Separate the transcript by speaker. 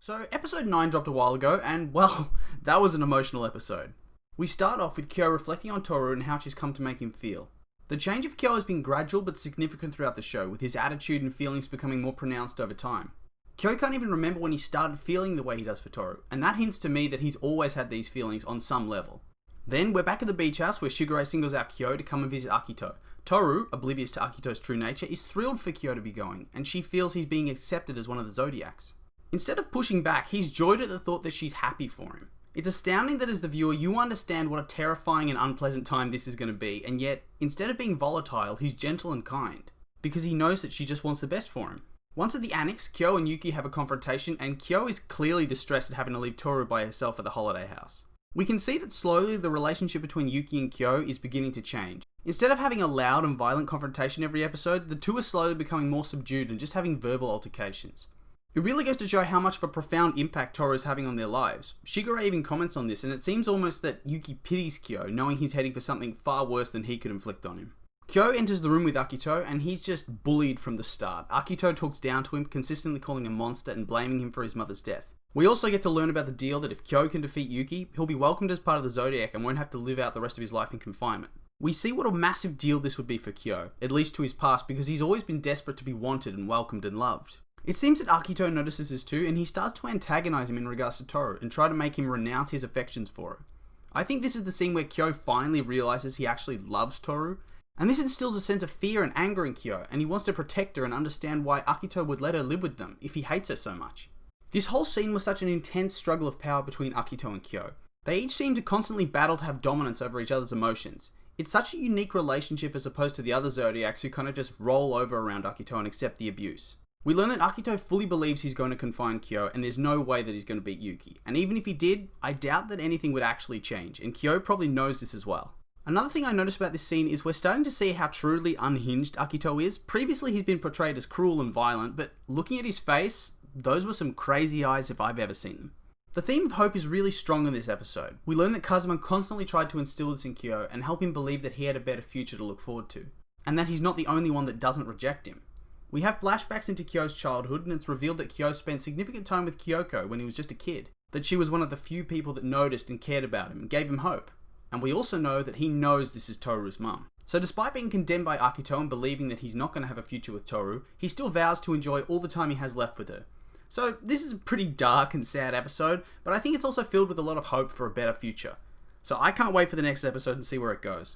Speaker 1: So, episode 9 dropped a while ago, and well, that was an emotional episode. We start off with Kyo reflecting on Toru and how she's come to make him feel. The change of Kyo has been gradual but significant throughout the show, with his attitude and feelings becoming more pronounced over time. Kyo can't even remember when he started feeling the way he does for Toru, and that hints to me that he's always had these feelings on some level. Then, we're back at the beach house where Shigure singles out Kyo to come and visit Akito. Toru, oblivious to Akito's true nature, is thrilled for Kyo to be going, and she feels he's being accepted as one of the Zodiacs. Instead of pushing back, he's joyed at the thought that she's happy for him. It's astounding that as the viewer, you understand what a terrifying and unpleasant time this is going to be, and yet, instead of being volatile, he's gentle and kind, because he knows that she just wants the best for him. Once at the annex, Kyo and Yuki have a confrontation, and Kyo is clearly distressed at having to leave Toru by herself at the holiday house. We can see that slowly the relationship between Yuki and Kyo is beginning to change. Instead of having a loud and violent confrontation every episode, the two are slowly becoming more subdued and just having verbal altercations. It really goes to show how much of a profound impact Toru is having on their lives. Shigure even comments on this, and it seems almost that Yuki pities Kyo, knowing he's heading for something far worse than he could inflict on him. Kyo enters the room with Akito, and he's just bullied from the start. Akito talks down to him, consistently calling him a monster and blaming him for his mother's death. We also get to learn about the deal that if Kyo can defeat Yuki, he'll be welcomed as part of the Zodiac and won't have to live out the rest of his life in confinement. We see what a massive deal this would be for Kyo, at least to his past, because he's always been desperate to be wanted and welcomed and loved. It seems that Akito notices this too, and he starts to antagonize him in regards to Toru and try to make him renounce his affections for her. I think this is the scene where Kyo finally realizes he actually loves Toru, and this instills a sense of fear and anger in Kyo, and he wants to protect her and understand why Akito would let her live with them if he hates her so much. This whole scene was such an intense struggle of power between Akito and Kyo. They each seem to constantly battle to have dominance over each other's emotions. It's such a unique relationship as opposed to the other Zodiacs who kind of just roll over around Akito and accept the abuse. We learn that Akito fully believes he's going to confine Kyo, and there's no way that he's going to beat Yuki. And even if he did, I doubt that anything would actually change, and Kyo probably knows this as well. Another thing I noticed about this scene is we're starting to see how truly unhinged Akito is. Previously he's been portrayed as cruel and violent, but looking at his face, those were some crazy eyes if I've ever seen them. The theme of hope is really strong in this episode. We learn that Kazuma constantly tried to instill this in Kyo and help him believe that he had a better future to look forward to, and that he's not the only one that doesn't reject him. We have flashbacks into Kyo's childhood, and it's revealed that Kyo spent significant time with Kyoko when he was just a kid, that she was one of the few people that noticed and cared about him and gave him hope. And we also know that he knows this is Toru's mum. So despite being condemned by Akito and believing that he's not going to have a future with Toru, he still vows to enjoy all the time he has left with her. So this is a pretty dark and sad episode, but I think it's also filled with a lot of hope for a better future. So I can't wait for the next episode and see where it goes.